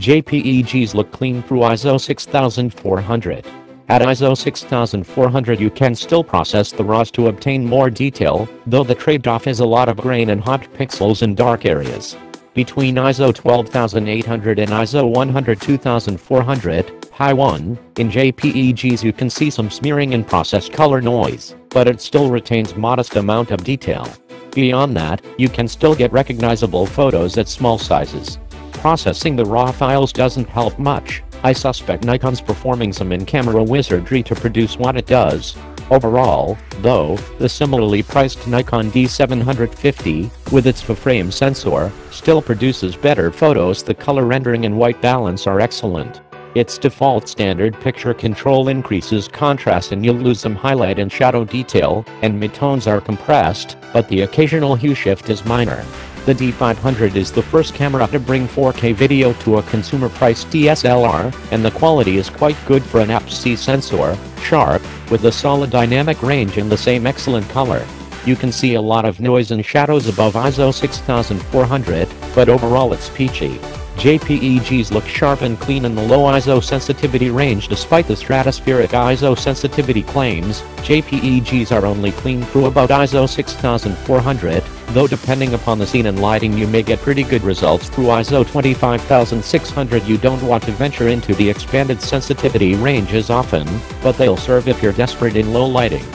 JPEGs look clean through ISO 6400. At ISO 6400 you can still process the RAWs to obtain more detail, though the trade-off is a lot of grain and hot pixels in dark areas. Between ISO 12800 and ISO 102400, high 1, in JPEGs you can see some smearing and processed color noise, but it still retains modest amount of detail. Beyond that, you can still get recognizable photos at small sizes. Processing the RAW files doesn't help much. I suspect Nikon's performing some in-camera wizardry to produce what it does. Overall, though, the similarly priced Nikon D750, with its full-frame sensor, still produces better photos. The color rendering and white balance are excellent. Its default standard picture control increases contrast and you'll lose some highlight and shadow detail, and midtones are compressed, but the occasional hue shift is minor. The D500 is the first camera to bring 4K video to a consumer-priced DSLR, and the quality is quite good for an APS-C sensor, sharp, with a solid dynamic range and the same excellent color. You can see a lot of noise and shadows above ISO 6400, but overall it's peachy. JPEGs look sharp and clean in the low ISO sensitivity range. Despite the stratospheric ISO sensitivity claims, JPEGs are only clean through about ISO 6400, though depending upon the scene and lighting you may get pretty good results through ISO 25600. You don't want to venture into the expanded sensitivity ranges often, but they'll serve if you're desperate in low lighting.